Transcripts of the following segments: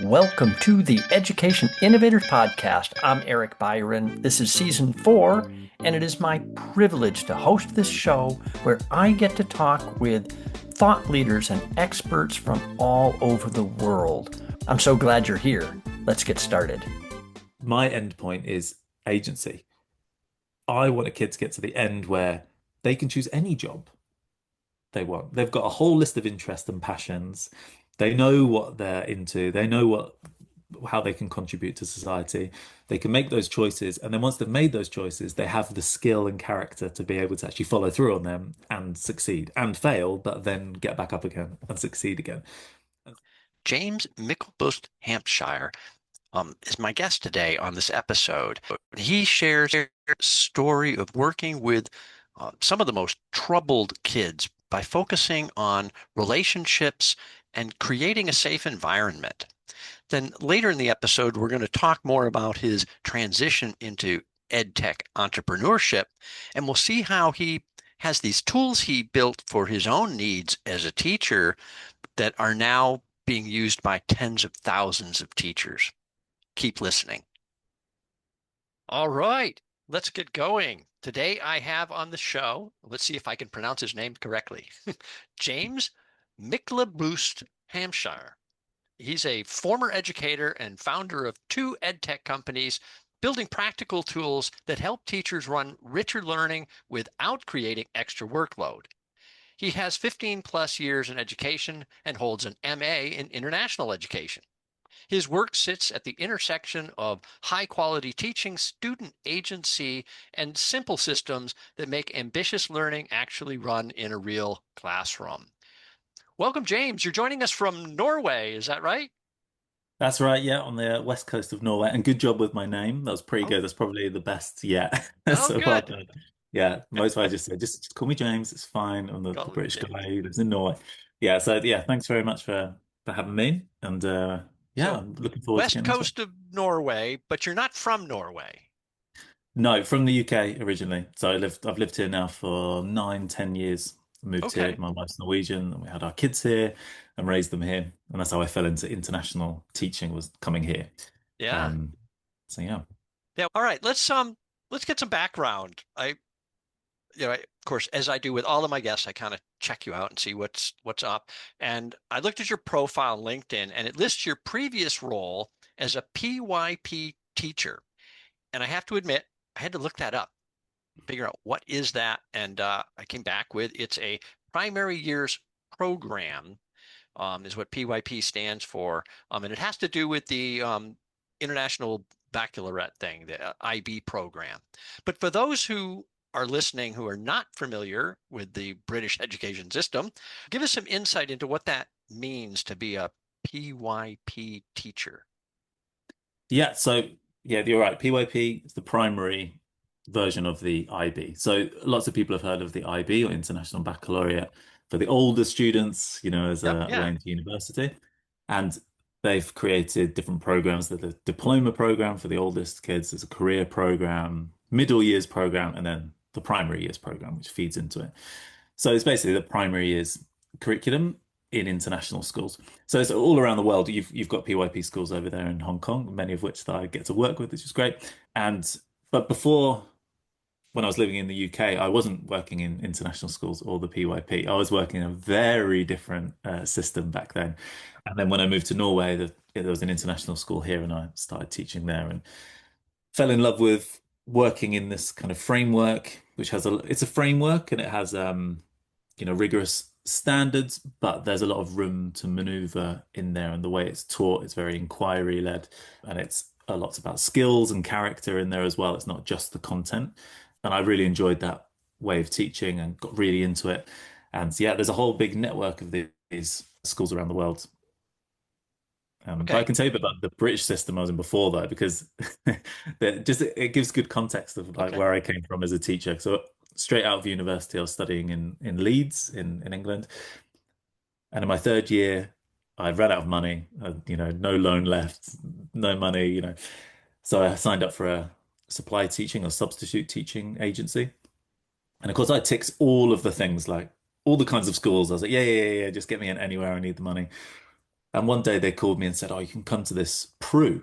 Welcome to the Education Innovators Podcast. I'm Eric Byron. This is season 4, and it is my privilege to host this show where I get to talk with thought leaders and experts from all over the world. I'm so glad you're here. Let's get started. My end point is agency. I want a kid to get to the end where they can choose any job they want. They've got a whole list of interests and passions. They know what they're into. They know how they can contribute to society. They can make those choices. And then once they've made those choices, they have the skill and character to be able to actually follow through on them and succeed and fail, but then get back up again and succeed again. James Myklebust Hampshire is my guest today on this episode. He shares a story of working with some of the most troubled kids by focusing on relationships and creating a safe environment. Then later in the episode, we're going to talk more about his transition into EdTech entrepreneurship, and we'll see how he has these tools he built for his own needs as a teacher that are now being used by tens of thousands of teachers. Keep listening. All right, let's get going. Today I have on the show, let's see if I can pronounce his name correctly, James Myklebust Hampshire. He's a former educator and founder of 2 EdTech companies, building practical tools that help teachers run richer learning without creating extra workload. He has 15 plus years in education and holds an MA in international education. His work sits at the intersection of high-quality teaching, student agency, and simple systems that make ambitious learning actually run in a real classroom. Welcome, James. You're joining us from Norway, is that right? That's right, yeah, on the west coast of Norway. And good job with my name. That was pretty good. That's probably the best yet. Oh, Well good. done. Yeah, most of I just say, just call me James. It's fine. I'm the British guy who lives in Norway. Yeah, so yeah, thanks very much for having me. And I'm looking forward to West getting into it. coast of Norway, but you're not from Norway. No, from the UK originally. So I've lived here now for 9, 10 years. Moved here. My wife's Norwegian, and we had our kids here and raised them here. And that's how I fell into international teaching, was coming here. Yeah. So yeah. Yeah. All right. Let's get some background. Of course, as I do with all of my guests, I kind of check you out and see what's up. And I looked at your profile on LinkedIn, and it lists your previous role as a PYP teacher. And I have to admit, I had to look that up, figure out what is that. And I came back with it's a primary years program, is what PYP stands for. And it has to do with the International Baccalaureate thing, the IB program. But for those who are listening who are not familiar with the British education system, give us some insight into what that means to be a PYP teacher. Yeah, so yeah, you're right. PYP is the primary version of the IB. So lots of people have heard of the IB, or International Baccalaureate, for the older students, as a way into university. And they've created different programs. There's a diploma program for the oldest kids, there's a career program, middle years program, and then the primary years program, which feeds into it. So it's basically the primary years curriculum in international schools. So it's all around the world. You've got PYP schools over there in Hong Kong, many of which that I get to work with, which is great. But before, when I was living in the UK, I wasn't working in international schools or the PYP. I was working in a very different system back then. And then when I moved to Norway, there was an international school here, and I started teaching there and fell in love with working in this kind of framework, which has it's a framework, and it has rigorous standards, but there's a lot of room to maneuver in there. And the way it's taught is very inquiry led, and it's a lot about skills and character in there as well. It's not just the content. And I really enjoyed that way of teaching and got really into it. And yeah, there's a whole big network of these schools around the world. But I can tell you about the British system I was in before, though, because it gives good context of where I came from as a teacher. So straight out of university, I was studying in Leeds in England. And in my 3rd year, I ran out of money, no loan left, no money, So I signed up for a supply teaching or substitute teaching agency. And of course, I ticked all of the things, like all the kinds of schools. I was like, yeah, yeah, yeah, yeah, just get me in anywhere. I need the money. And one day they called me and said, oh, you can come to this PRU,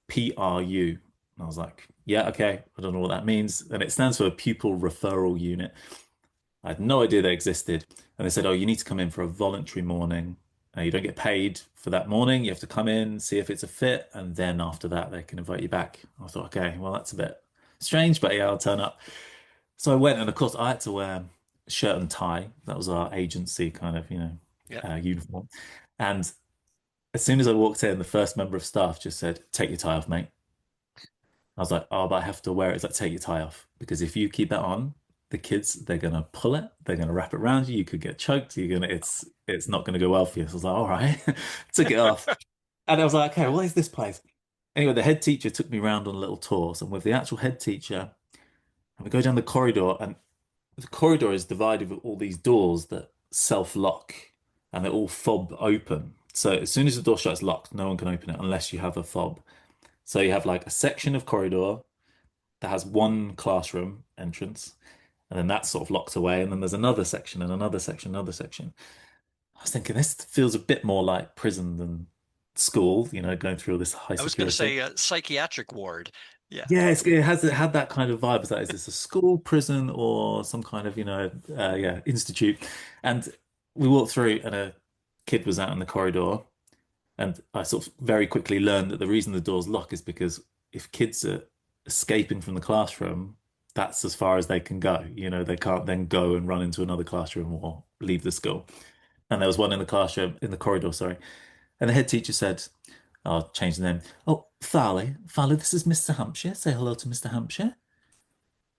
PRU. And I was like, yeah, okay. I don't know what that means. And it stands for a pupil referral unit. I had no idea they existed. And they said, oh, you need to come in for a voluntary morning. You don't get paid for that morning. You have to come in, see if it's a fit. And then after that, they can invite you back. I thought, okay, well, that's a bit strange, but yeah, I'll turn up. So I went, and of course, I had to wear a shirt and tie. That was our agency kind of, Yeah. uniform. And as soon as I walked in, the first member of staff just said, take your tie off, mate. I was like, oh, but I have to wear it. It's like, take your tie off. Because if you keep that on, the kids, they're gonna pull it, they're gonna wrap it around you, you could get choked, it's not gonna go well for you. So I was like, all right, took it off. And I was like, okay, what is this place? Anyway, the head teacher took me around on little tours, and with the actual head teacher, and we go down the corridor, and the corridor is divided with all these doors that self-lock and they're all fob open. So as soon as the door shuts, locked, no one can open it unless you have a fob. So you have like a section of corridor that has one classroom entrance, and then that's sort of locked away. And then there's another section and another section, another section. I was thinking this feels a bit more like prison than school, going through all this high I was going to security. say a psychiatric ward. Yeah. Yeah, it had that kind of vibe. Is this a school, prison, or some kind of, yeah, institute? And we walked through, and a kid was out in the corridor, and I sort of very quickly learned that the reason the doors lock is because if kids are escaping from the classroom, that's as far as they can go. They can't then go and run into another classroom or leave the school. And there was one in the classroom, in the corridor, sorry. And the head teacher said, I'll change the name. Oh, Farley, this is Mr. Hampshire. Say hello to Mr. Hampshire.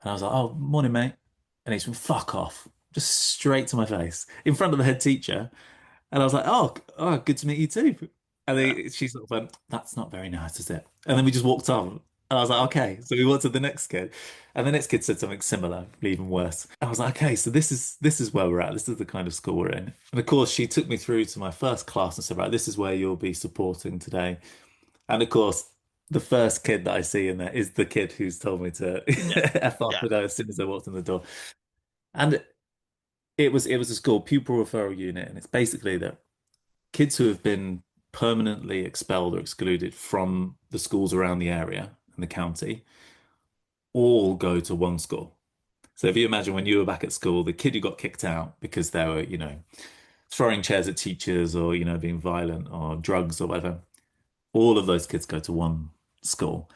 And I was like, oh, morning, mate. And he's went, fuck off, just straight to my face in front of the head teacher. And I was like, oh, good to meet you too. And Yeah. she sort of went, that's not very nice, is it? And then we just walked on. And I was like, okay. So we went to the next kid. And the next kid said something similar, even worse. I was like, okay, so this is where we're at. This is the kind of school we're in. And of course, she took me through to my first class and said, right, this is where you'll be supporting today. And of course, the first kid that I see in there is the kid who's told me to Yeah. F off Yeah. as soon as I walked in the door. And it was a school pupil referral unit, and it's basically that kids who have been permanently expelled or excluded from the schools around the area and the county all go to one school. So if you imagine when you were back at school, the kid who got kicked out because they were, throwing chairs at teachers or, being violent or drugs or whatever, all of those kids go to one school.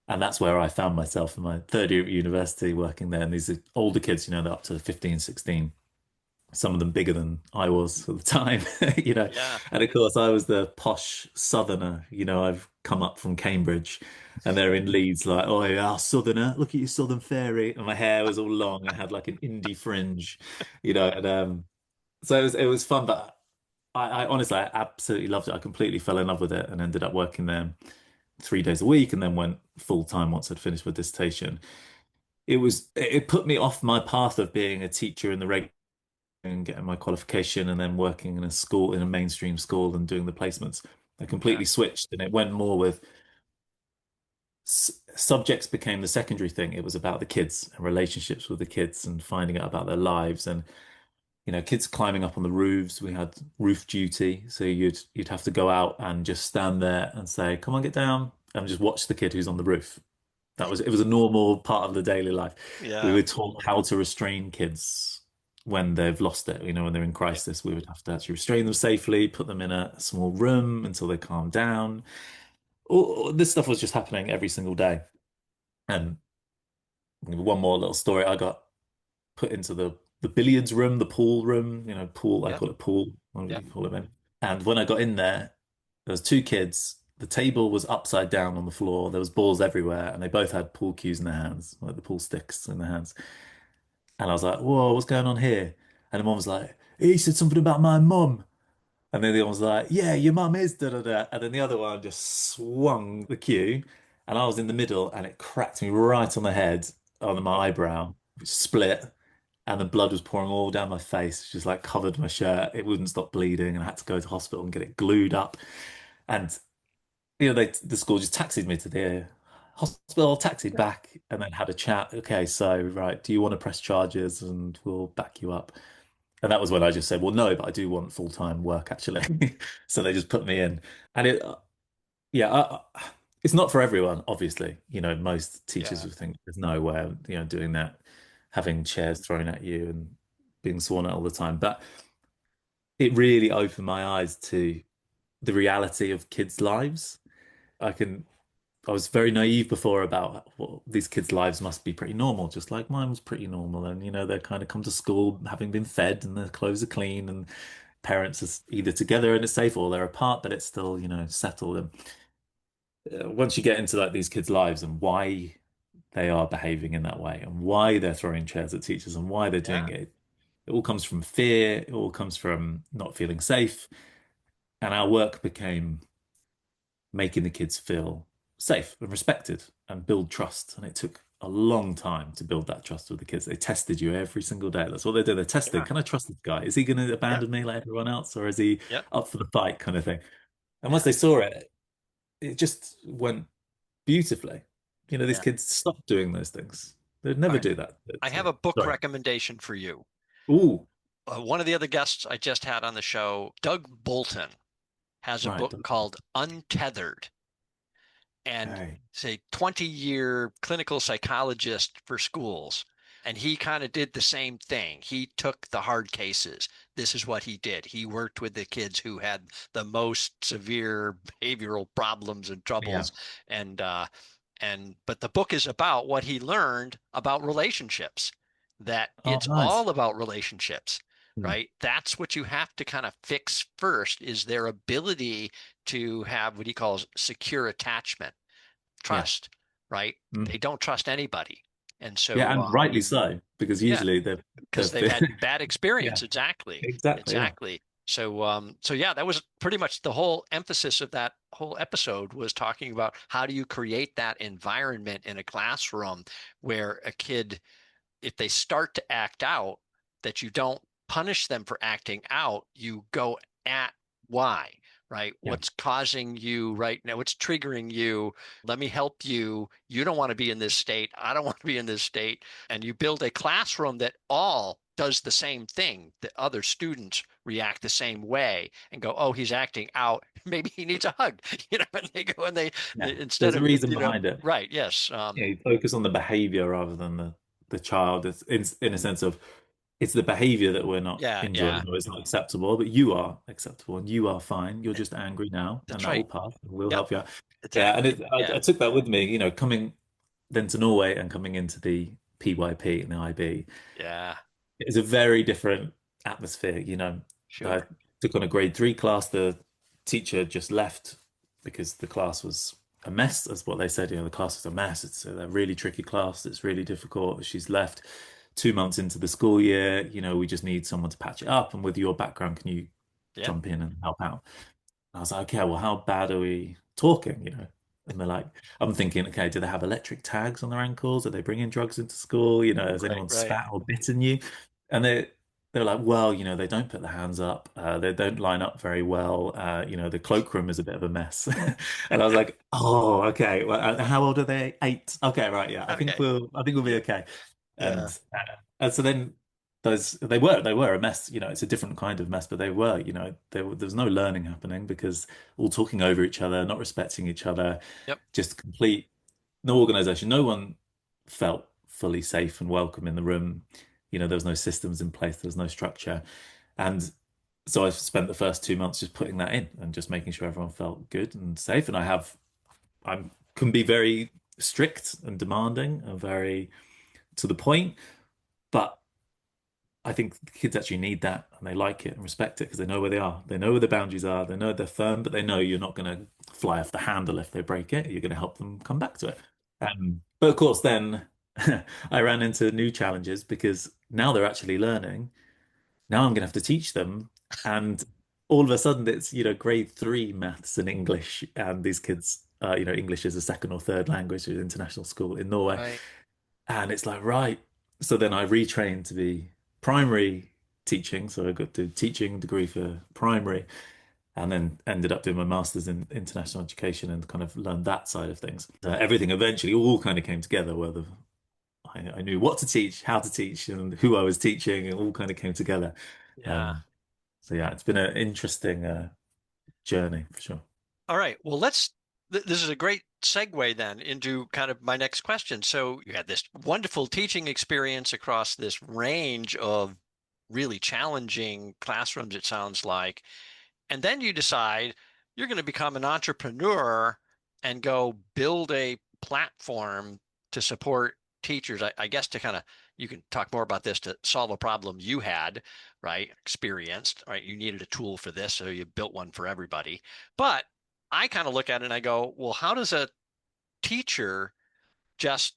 And that's where I found myself in my third year at university working there. And these are older kids, they're up to 15, 16, some of them bigger than I was at the time, Yeah. And of course, I was the posh southerner, I've come up from Cambridge and they're in Leeds, like, oh, yeah, southerner, look at your southern fairy. And my hair was all long. I had like an indie fringe, and so it was fun, but I honestly, I absolutely loved it. I completely fell in love with it and ended up working there 3 days a week and then went full time once I'd finished my dissertation. It put me off my path of being a teacher in the regular and getting my qualification and then working in a school, in a mainstream school and doing the placements. I Yeah. completely switched and it went more with subjects became the secondary thing. It was about the kids and relationships with the kids and finding out about their lives and kids climbing up on the roofs. We had roof duty, so you'd have to go out and just stand there and say, "Come on, get down," and just watch the kid who's on the roof. It was a normal part of the daily life. We Yeah. were taught how to restrain kids when they've lost it. When they're in Yeah. crisis, we would have to actually restrain them safely, put them in a small room until they calm down. All this stuff was just happening every single day. And one more little story, I got put into the billiards room, the pool room, pool, I Yeah. call it pool, what do Yeah. you call it, man? And when I got in there was two kids. The table was upside down on the floor. There was balls everywhere, and they both had pool cues in their hands, like the pool sticks in their hands. And I was like, "Whoa, what's going on here?" And the mom was like, "He said something about my mum." And then the other one was like, "Yeah, your mum is da da da." And then the other one just swung the cue, and I was in the middle, and it cracked me right on the head, on my eyebrow, which split, and the blood was pouring all down my face, just like covered my shirt. It wouldn't stop bleeding, and I had to go to hospital and get it glued up. And the school just taxied me to the hospital, taxied back, and then had a chat. Okay, so right, do you want to press charges and we'll back you up? And that was when I just said, well, no, but I do want full-time work actually. So they just put me in. And yeah, it's not for everyone, obviously. Most teachers Yeah. would think there's no way, doing that, having chairs thrown at you and being sworn at all the time. But it really opened my eyes to the reality of kids' lives. I can I was very naive before about, well, these kids' lives must be pretty normal, just like mine was pretty normal. And, they kind of come to school having been fed and their clothes are clean and parents are either together and it's safe or they're apart, but it's still, settled. And once you get into like these kids' lives and why they are behaving in that way and why they're throwing chairs at teachers and why they're doing Yeah. it, it all comes from fear. It all comes from not feeling safe. And our work became making the kids feel safe and respected and build trust. And it took a long time to build that trust with the kids. They tested you every single day. That's what they did. They're testing. Yeah. Can I trust this guy? Is he going to Yeah. abandon me like everyone else, or is he Yep. up for the fight, kind of thing? And once Yeah. they saw it, it just went beautifully. These Yeah. kids stopped doing those things. They'd All never right. do that. I have a book Sorry. recommendation for you. Ooh, One of the other guests I just had on the show, Doug Bolton, has a right. book called Untethered. And Okay. say 20-year clinical psychologist for schools. And he kind of did the same thing. He took the hard cases. This is what he did. He worked with the kids who had the most severe behavioral problems and Yeah. troubles. And but the book is about what he learned about relationships, that Oh, it's nice. all about relationships, Hmm. right? That's what you have to kind of fix first, is their ability to have what he calls secure attachment, Yeah. trust, right? Mm. They don't trust anybody. And Yeah, so, and rightly so, because yeah, usually they've because they've they've had bad yeah, experience. Exactly. exactly. Yeah. Exactly. So, so yeah, that was pretty much the whole emphasis of that whole episode, was talking about how do you create that environment in a classroom where a kid, if they start to act out, that you don't punish them for acting out, you go at why, right? Yeah. What's causing you right now? What's triggering you? Let me help you. You don't want to be in this state. I don't want to be in this state. And you build a classroom that all does the same thing, that other students react the same way and go, oh, he's acting out. Maybe he needs a hug, and they go and Yeah. instead There's a of, reason behind it. right. Yes. Yeah, you focus on the behavior rather than the child. It's in a sense of it's the behavior that we're not Yeah. Yeah. enjoying or it's not acceptable, but you are acceptable and you are fine. You're just angry now, and That's that will right. pass. And we'll Yep. help you out. Yeah, and Exactly. I Yeah. took that with me, coming then to Norway and coming into the PYP and the IB. Yeah. It's a very different atmosphere. I Sure. took on a grade 3 class. The teacher just left because the class was a mess. That's what they said. The class is a mess. It's a really tricky class. It's really difficult. She's left 2 months into the school year. We just need someone to patch it up. And with your background, can you Yeah. jump in and help out? I was like, okay, well, how bad are we talking? And they're like, I'm thinking, okay, do they have electric tags on their ankles? Are they bringing drugs into school? Has Right. anyone Right. spat or bitten you? And they're like, well, they don't put their hands up. They don't line up very well. The cloakroom is a bit of a mess. And I was like, oh, okay. Well, how old are they? 8. Okay, right, yeah. Okay. I think we'll be Yeah. okay. Yeah. And so then they were a mess. It's a different kind of mess, but they were. There was no learning happening because all talking over each other, not respecting each other, Yep. just complete no organization. No one felt fully safe and welcome in the room. There was no systems in place, there was no structure. And so I spent the first 2 months just putting that in and just making sure everyone felt good and safe. And I can be very strict and demanding and very to the point, but I think the kids actually need that and they like it and respect it because they know where they are. They know where the boundaries are. They know they're firm, but they know you're not going to fly off the handle if they break it. You're going to help them come back to it. But of course, then I ran into new challenges because now they're actually learning. Now I'm going to have to teach them. And all of a sudden, it's, grade 3 maths and English. And these kids, English is a second or third language at an international school in Norway. Right. And it's like, right. So then I retrained to be primary teaching. So I got the teaching degree for primary. and then ended up doing my master's in international education and kind of learned that side of things. Everything eventually all kind of came together where I knew what to teach, how to teach, and who I was teaching, and all kind of came together. Yeah. So yeah, it's been an interesting journey for sure. All right. Well, this is a great segue then into kind of my next question. So you had this wonderful teaching experience across this range of really challenging classrooms, it sounds like. And then you decide you're going to become an entrepreneur and go build a platform to support teachers. I guess to kind of, you can talk more about this, to solve a problem you had, right? Experienced, right? You needed a tool for this, so you built one for everybody. But I kind of look at it and I go, well, how does a teacher just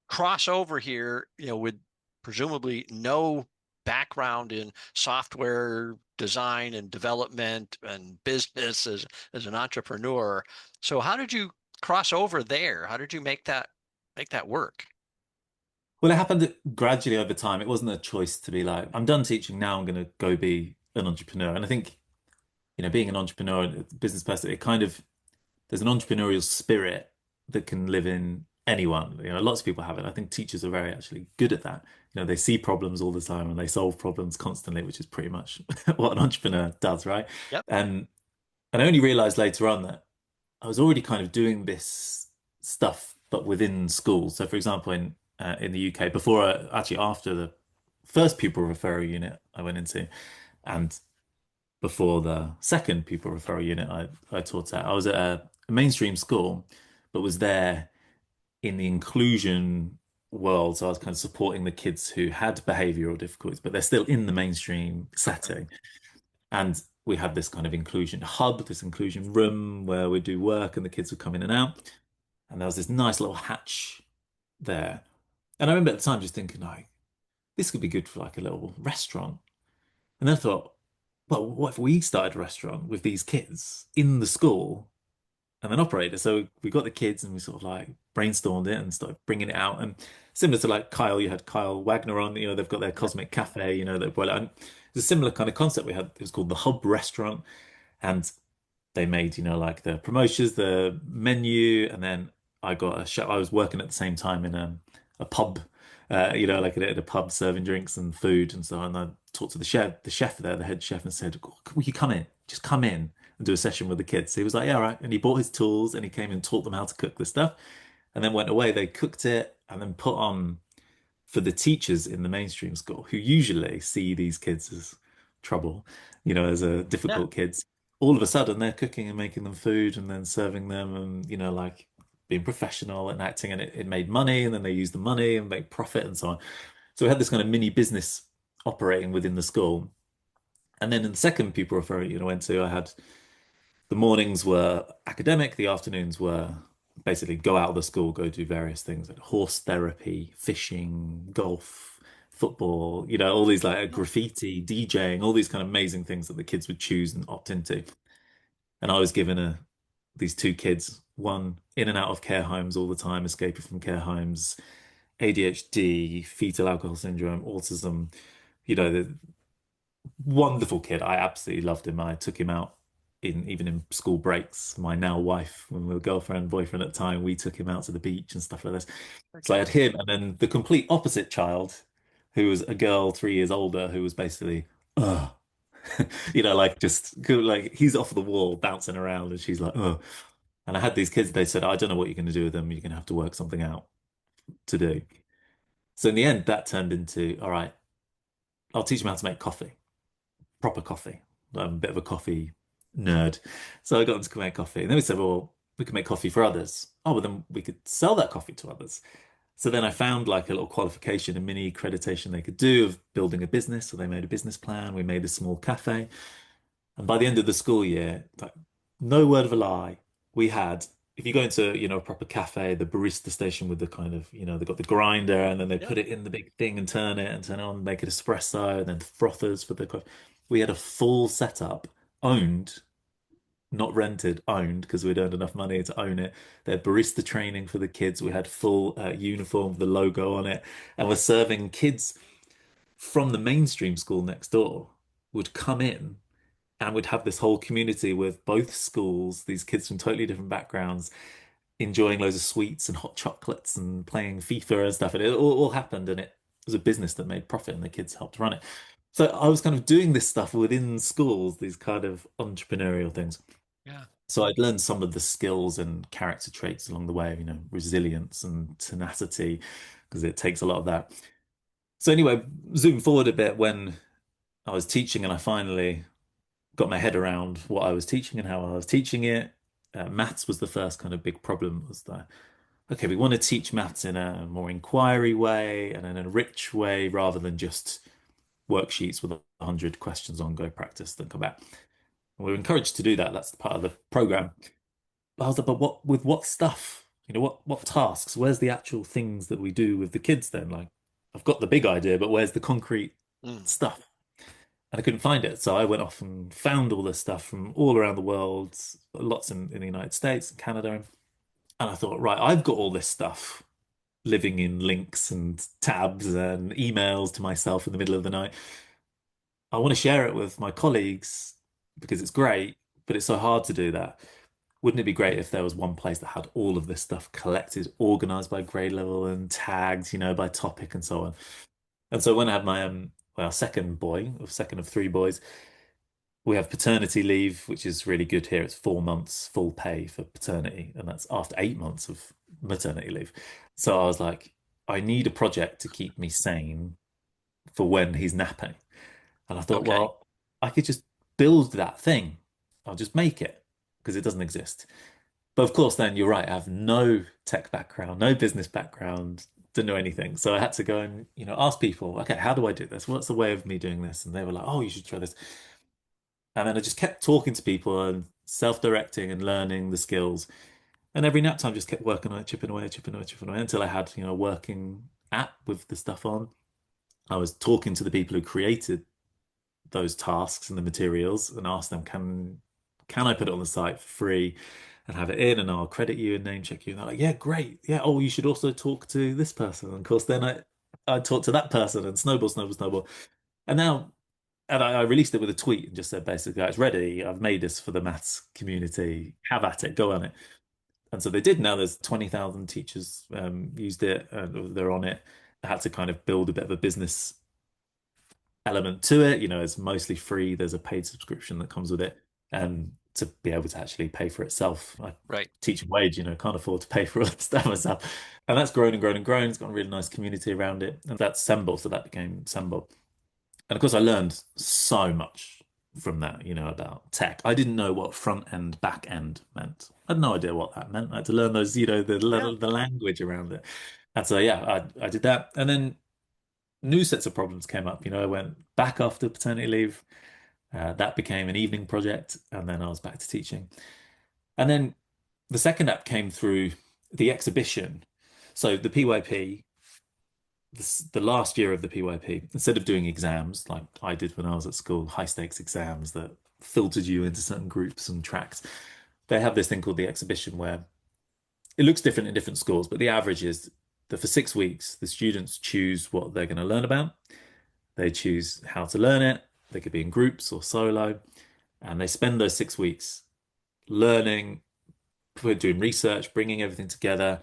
cross over here, with presumably no background in software design and development and business as an entrepreneur? So how did you cross over there? How did you make that work? Well, it happened gradually over time. It wasn't a choice to be like, I'm done teaching now, I'm going to go be an entrepreneur. And I think, being an entrepreneur, a business person, it kind of, there's an entrepreneurial spirit that can live in anyone. Lots of people have it. I think teachers are very actually good at that. They see problems all the time and they solve problems constantly, which is pretty much what an entrepreneur does, right? Yep. And I only realized later on that I was already kind of doing this stuff, but within schools. So, for example, in the UK, actually after the first pupil referral unit I went into, and before the second pupil referral unit I taught at, I was at a mainstream school, but was there in the inclusion world. So I was kind of supporting the kids who had behavioral difficulties, but they're still in the mainstream setting. And we had this kind of inclusion hub, this inclusion room where we do work and the kids would come in and out. And there was this nice little hatch there. And I remember at the time just thinking, like, this could be good for like a little restaurant. And then I thought, well, what if we started a restaurant with these kids in the school and then operated? So we got the kids and we sort of like brainstormed it and started bringing it out. And similar to like Kyle, you had Kyle Wagner on, they've got their Cosmic Cafe, and it's a similar kind of concept we had. It was called the Hub Restaurant. And they made, like the promotions, the menu, and then I got a show. I was working at the same time in a pub, like at a pub serving drinks and food and so on. And I talked to the chef there, the head chef, and said, "Will you come in? Just come in and do a session with the kids." So he was like, "Yeah, all right." And he bought his tools and he came and taught them how to cook the stuff, and then went away. They cooked it and then put on for the teachers in the mainstream school who usually see these kids as trouble, as a Yeah. difficult kids. All of a sudden, they're cooking and making them food and then serving them, and like being professional and acting, and it made money, and then they used the money and make profit and so on. So we had this kind of mini business operating within the school. And then in the second pupil referral, went to, I had the mornings were academic, the afternoons were basically go out of the school, go do various things like horse therapy, fishing, golf, football, all these like graffiti, DJing, all these kind of amazing things that the kids would choose and opt into. And I was given these two kids, one in and out of care homes all the time, escaping from care homes, ADHD, fetal alcohol syndrome, autism, the wonderful kid. I absolutely loved him. I took him out even in school breaks. My now wife, when we were girlfriend, boyfriend at the time, we took him out to the beach and stuff like this. So I had him, and then the complete opposite child, who was a girl 3 years older, who was basically, ugh, like just like he's off the wall bouncing around, and she's like, ugh. And I had these kids. They said, I don't know what you're going to do with them. You're going to have to work something out to do. So in the end, that turned into, all right, I'll teach them how to make coffee, proper coffee. I'm a bit of a coffee nerd. So I got them to make coffee. And then we said, well, we can make coffee for others. Oh, but then we could sell that coffee to others. So then I found like a little qualification, a mini accreditation they could do of building a business. So they made a business plan. We made a small cafe. And by the end of the school year, like, no word of a lie, we had, if you go into, a proper cafe, the barista station with the kind of, they've got the grinder and then they Yeah. put it in the big thing and turn it on, make it espresso, and then frothers for the coffee. We had a full setup, owned, not rented, owned, because we'd earned enough money to own it. They had barista training for the kids. We had full uniform with the logo on it. And we're serving kids from the mainstream school next door would come in and we'd have this whole community with both schools, these kids from totally different backgrounds, enjoying loads of sweets and hot chocolates and playing FIFA and stuff. And it all happened, and it was a business that made profit, and the kids helped run it. So I was kind of doing this stuff within schools, these kind of entrepreneurial things. Yeah. So I'd learned some of the skills and character traits along the way, resilience and tenacity, because it takes a lot of that. So anyway, zoom forward a bit when I was teaching and I finally got my head around what I was teaching and how I was teaching it. Maths was the first kind of big problem, was that, okay, we want to teach maths in a more inquiry way and in a rich way rather than just worksheets with 100 questions on, go practice, then come back. And we were encouraged to do that. That's part of the program. But I was like, but what stuff? What tasks? Where's the actual things that we do with the kids then? Like, I've got the big idea, but where's the concrete stuff? And I couldn't find it. So I went off and found all this stuff from all around the world, lots in the United States and Canada. And I thought, right, I've got all this stuff living in links and tabs and emails to myself in the middle of the night. I want to share it with my colleagues because it's great, but it's so hard to do that. Wouldn't it be great if there was one place that had all of this stuff collected, organized by grade level and tagged, by topic and so on? And so when I had my second boy, or second of three boys, we have paternity leave, which is really good here. It's 4 months full pay for paternity, and that's after 8 months of maternity leave. So I was like, I need a project to keep me sane for when he's napping. And I thought, Okay. well, I could just build that thing. I'll just make it because it doesn't exist. But of course, then you're right. I have no tech background, no business background, didn't know anything. So I had to go and, ask people, okay, how do I do this? What's the way of me doing this? And they were like, oh, you should try this. And then I just kept talking to people and self-directing and learning the skills. And every nap time just kept working on it, chipping away, chipping away, chipping away until I had, a working app with the stuff on. I was talking to the people who created those tasks and the materials and asked them, can I put it on the site for free and have it in, and I'll credit you and name check you? And they're like, yeah, great. Yeah. Oh, you should also talk to this person. And of course, then I talked to that person, and snowball, snowball, snowball. And now, and I released it with a tweet and just said, basically, it's ready. I've made this for the maths community. Have at it. Go on it. And so they did. Now there's 20,000 teachers used it, and they're on it. I had to kind of build a bit of a business element to it. It's mostly free. There's a paid subscription that comes with it, to be able to actually pay for itself. I Right. teach a wage, can't afford to pay for all that stuff myself. And that's grown and grown and grown. It's got a really nice community around it. And that's Semble, so that became Semble. And of course, I learned so much from that, about tech. I didn't know what front end, back end meant. I had no idea what that meant. I had to learn those, the language around it. And so, yeah, I did that. And then new sets of problems came up. I went back after paternity leave. That became an evening project, and then I was back to teaching. And then the second app came through the exhibition. So the PYP, the last year of the PYP, instead of doing exams like I did when I was at school, high stakes exams that filtered you into certain groups and tracks, they have this thing called the exhibition where it looks different in different schools, but the average is that for 6 weeks, the students choose what they're going to learn about. They choose how to learn it. They could be in groups or solo, and they spend those 6 weeks learning, doing research, bringing everything together,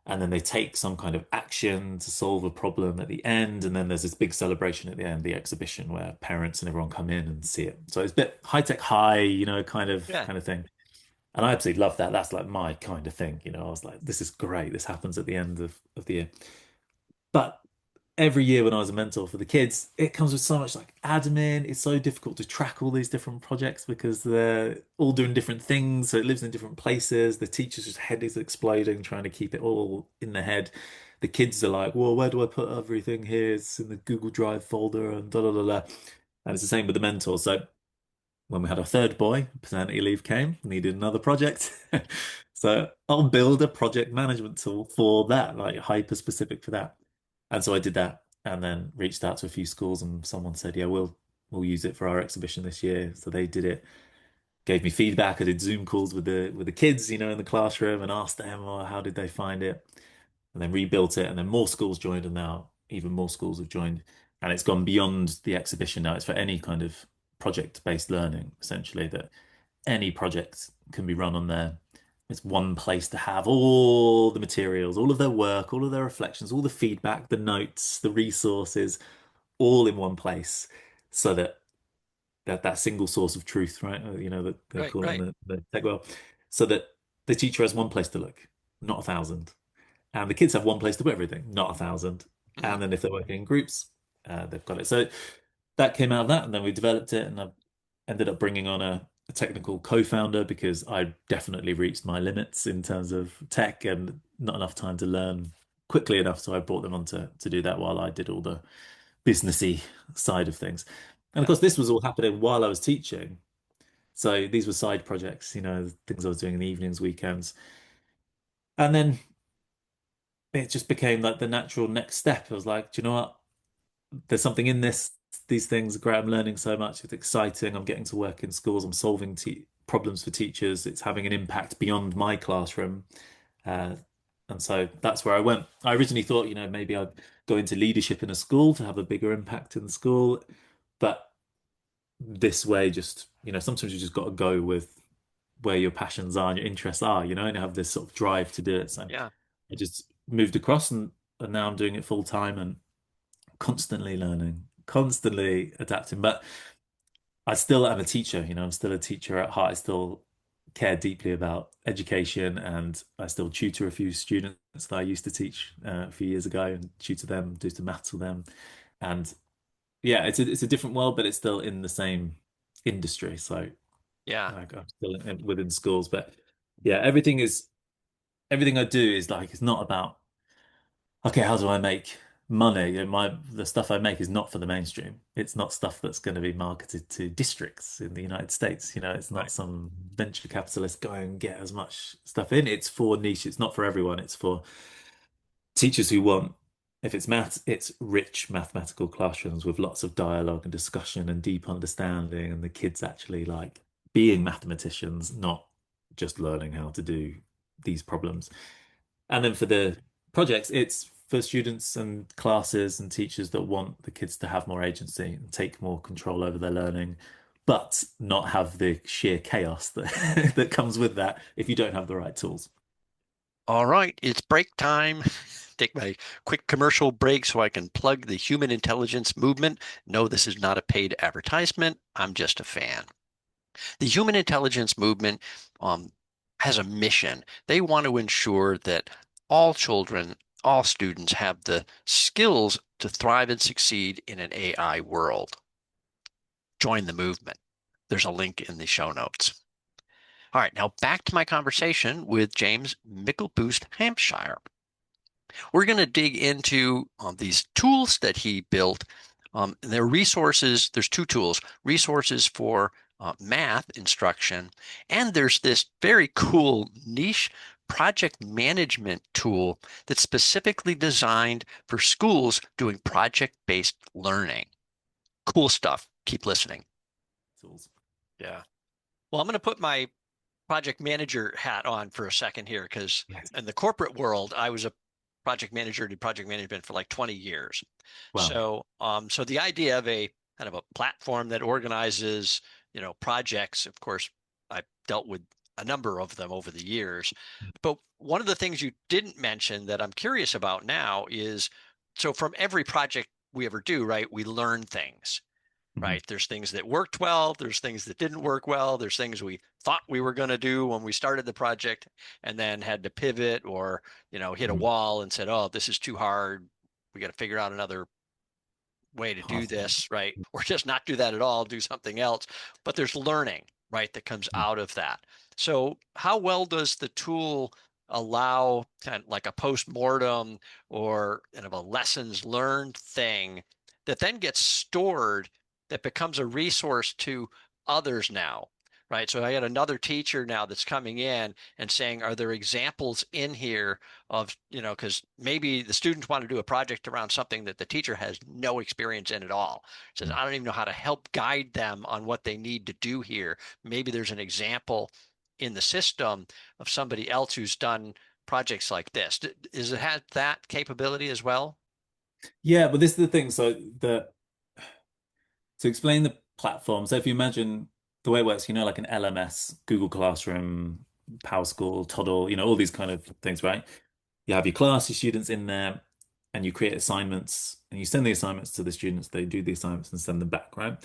and then they take some kind of action to solve a problem at the end. And then there's this big celebration at the end, the exhibition, where parents and everyone come in and see it. So it's a bit high tech, kind of thing. And I absolutely love that. That's like my kind of thing. I was like, this is great. This happens at the end of the year. But every year when I was a mentor for the kids, it comes with so much like admin. It's so difficult to track all these different projects because they're all doing different things. So it lives in different places. The teacher's just head is exploding, trying to keep it all in the head. The kids are like, well, where do I put everything here? It's in the Google Drive folder and da da da da. And it's the same with the mentors. So when we had our third boy, paternity leave came, needed another project. So I'll build a project management tool for that, like hyper specific for that. And so I did that, and then reached out to a few schools, and someone said, yeah, we'll use it for our exhibition this year. So they did it, gave me feedback. I did Zoom calls with the kids, in the classroom, and asked them, oh, how did they find it? And then rebuilt it, and then more schools joined, and now even more schools have joined. And it's gone beyond the exhibition now. It's for any kind of project-based learning, essentially, that any project can be run on there. It's one place to have all the materials, all of their work, all of their reflections, all the feedback, the notes, the resources, all in one place, so that that single source of truth, right? That they Right, call it in right. the tech world, so that the teacher has one place to look, not 1,000, and the kids have one place to put everything, not 1,000. Mhm. And then if they're working in groups, they've got it. So that came out of that, and then we developed it, and I ended up bringing on a technical co-founder because I definitely reached my limits in terms of tech and not enough time to learn quickly enough. So I brought them on to do that while I did all the businessy side of things. And of Yeah. course, this was all happening while I was teaching. So these were side projects, things I was doing in the evenings, weekends. And then it just became like the natural next step. I was like, do you know what? There's something in this. These things are great. I'm learning so much. It's exciting. I'm getting to work in schools. I'm solving problems for teachers. It's having an impact beyond my classroom. Uh, and so that's where I went. I originally thought, maybe I'd go into leadership in a school to have a bigger impact in the school. But this way, just, sometimes you just got to go with where your passions are and your interests are, and have this sort of drive to do it. So Yeah. I just moved across, and now I'm doing it full time and constantly learning, constantly adapting. But I still am a teacher, I'm still a teacher at heart. I still care deeply about education, and I still tutor a few students that I used to teach a few years ago and tutor them, do some maths with them. And yeah, it's a different world, but it's still in the same industry. So Yeah. like, I'm still within schools, but yeah, everything I do is like, it's not about, okay, how do I make money? And the stuff I make is not for the mainstream. It's not stuff that's going to be marketed to districts in the United States. It's not Right. some venture capitalist go and get as much stuff in. It's for niche. It's not for everyone. It's for teachers who want, if it's maths, it's rich mathematical classrooms with lots of dialogue and discussion and deep understanding, and the kids actually like being mathematicians, not just learning how to do these problems. And then for the projects, it's for students and classes and teachers that want the kids to have more agency and take more control over their learning, but not have the sheer chaos that that comes with that if you don't have the right tools. All right, it's break time. Take my quick commercial break so I can plug the human intelligence movement. No, this is not a paid advertisement. I'm just a fan. The human intelligence movement has a mission. They want to ensure that all children, all students have the skills to thrive and succeed in an AI world. Join the movement. There's a link in the show notes. All right, now back to my conversation with James Myklebust Hampshire. We're going to dig into these tools that he built. There are resources. There's two tools, resources for math instruction, and there's this very cool niche project management tool that's specifically designed for schools doing project-based learning. Cool stuff. Keep listening. Tools. Yeah. Well, I'm going to put my project manager hat on for a second here, because Yes. in the corporate world, I was a project manager, did project management for like 20 years. Wow. So the idea of a kind of a platform that organizes, projects, of course, I've dealt with a number of them over the years. But one of the things you didn't mention that I'm curious about now is, so from every project we ever do, right, we learn things. Mhm. Right. There's things that worked well. There's things that didn't work well. There's things we thought we were going to do when we started the project and then had to pivot or, hit a Mhm. wall and said, oh, this is too hard. We got to figure out another way to do Pathway. this. Right. Or just not do that at all, do something else. But there's learning, right, that comes Mhm. out of that. So, how well does the tool allow kind of like a post-mortem or kind of a lessons learned thing that then gets stored, that becomes a resource to others now, right? So I had another teacher now that's coming in and saying, are there examples in here of, because maybe the students want to do a project around something that the teacher has no experience in at all. Says, I don't even know how to help guide them on what they need to do here. Maybe there's an example in the system of somebody else who's done projects like this. Does it have that capability as well? Yeah, but this is the thing. So to explain platform. So if you imagine the way it works, like an LMS, Google Classroom, PowerSchool, Toddle, all these kind of things, right? You have your class, your students in there, and you create assignments and you send the assignments to the students. They do the assignments and send them back, right?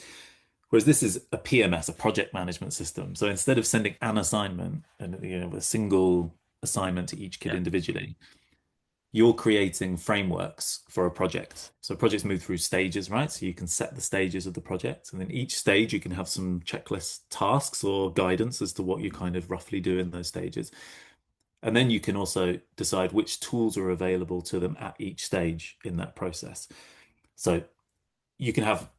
Whereas this is a PMS, a project management system. So instead of sending an assignment and a single assignment to each kid Yeah. individually, you're creating frameworks for a project. So projects move through stages, right? So you can set the stages of the project, and then each stage you can have some checklist tasks or guidance as to what you kind of roughly do in those stages. And then you can also decide which tools are available to them at each stage in that process. So you can have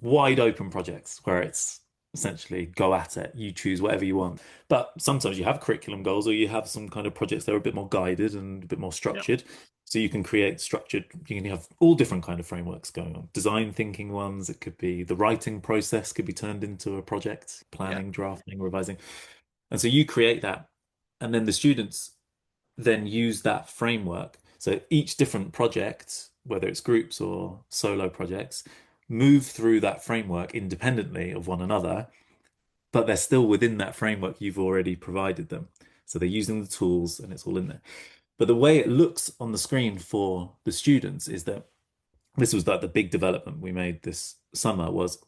wide open projects where it's essentially go at it, you choose whatever you want. But sometimes you have curriculum goals, or you have some kind of projects that are a bit more guided and a bit more Yep. structured. So you can create structured, you can have all different kind of frameworks going on. Design thinking ones, it could be the writing process could be turned into a project, planning, drafting, revising. And so you create that, and then the students then use that framework. So each different project, whether it's groups or solo projects, move through that framework independently of one another, but they're still within that framework you've already provided them. So they're using the tools and it's all in there. But the way it looks on the screen for the students is that this was like the big development we made this summer was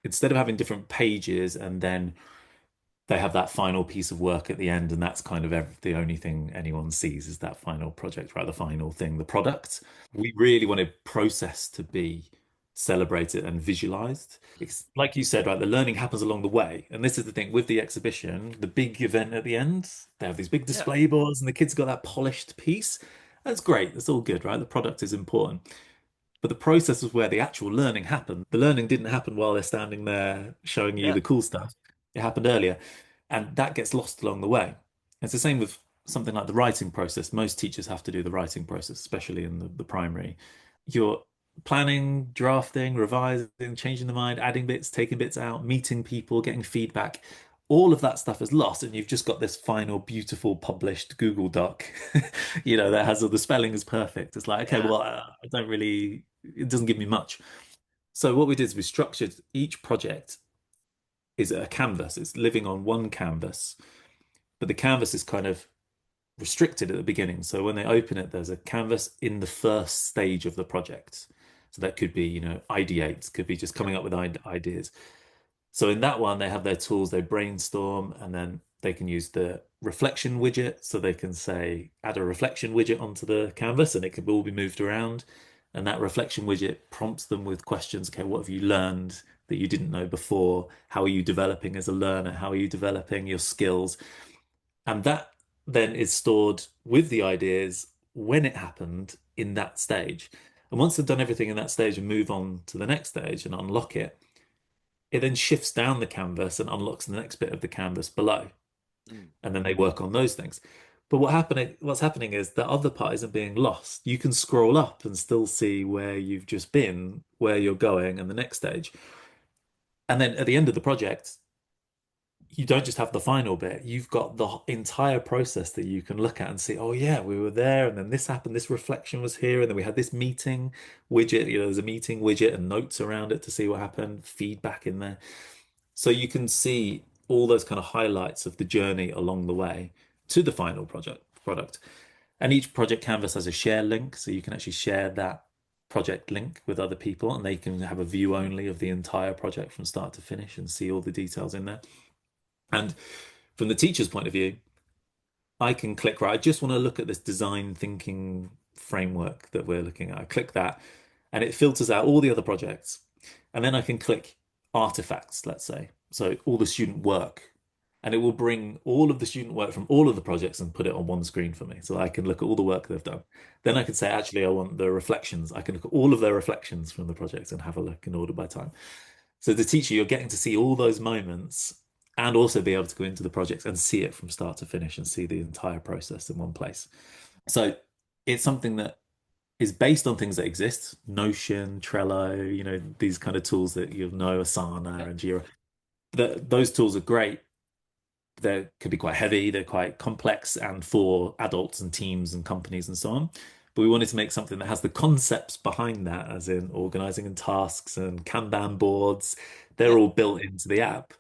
instead of having different pages and then they have that final piece of work at the end, and that's kind of the only thing anyone sees is that final project, right? The final thing, the product. We really wanted process to be celebrated and visualized. It's like you said, right? The learning happens along the way. And this is the thing with the exhibition, the big event at the end, they have these big Yeah. display boards, and the kids got that polished piece. That's great. That's all good, right? The product is important. But the process was where the actual learning happened. The learning didn't happen while they're standing there showing you Yeah. the cool stuff. It happened earlier. And that gets lost along the way. It's the same with something like the writing process. Most teachers have to do the writing process, especially in the primary. You're planning, drafting, revising, changing the mind, adding bits, taking bits out, meeting people, getting feedback. All of that stuff is lost, and you've just got this final, beautiful, published Google Doc, that has all the spelling is perfect. It's like, okay, Yeah. well, I don't really, it doesn't give me much. So what we did is we structured each project is a canvas. It's living on one canvas, but the canvas is kind of restricted at the beginning. So when they open it, there's a canvas in the first stage of the project. So that could be, ideate, could be just Yep. coming up with ideas. So in that one, they have their tools, they brainstorm, and then they can use the reflection widget. So they can say, add a reflection widget onto the canvas, and it can all be moved around. And that reflection widget prompts them with questions. Okay, what have you learned that you didn't know before? How are you developing as a learner? How are you developing your skills? And that then is stored with the ideas when it happened in that stage. And once they've done everything in that stage and move on to the next stage and unlock it, it then shifts down the canvas and unlocks the next bit of the canvas below. Mm. And then they work on those things. But what's happening is that other part isn't being lost. You can scroll up and still see where you've just been, where you're going, and the next stage. And then at the end of the project, you don't just have the final bit, you've got the entire process that you can look at and see, oh yeah, we were there, and then this happened, this reflection was here, and then we had this meeting widget, there's a meeting widget and notes around it to see what happened, feedback in there. So you can see all those kind of highlights of the journey along the way to the final product. And each project canvas has a share link, so you can actually share that project link with other people, and they can have a view only of the entire project from start to finish and see all the details in there. And from the teacher's point of view, I can click, right, I just want to look at this design thinking framework that we're looking at. I click that and it filters out all the other projects. And then I can click artifacts, let's say. So all the student work. And it will bring all of the student work from all of the projects and put it on one screen for me. So I can look at all the work they've done. Then I can say, actually, I want the reflections. I can look at all of their reflections from the project and have a look in order by time. So the teacher, you're getting to see all those moments and also be able to go into the projects and see it from start to finish and see the entire process in one place. So it's something that is based on things that exist, Notion, Trello, these kind of tools that you'll know, Asana and Jira. Those tools are great. They can be quite heavy, they're quite complex and for adults and teams and companies and so on. but we wanted to make something that has the concepts behind that, as in organizing and tasks and Kanban boards. They're Yeah. all built into the app,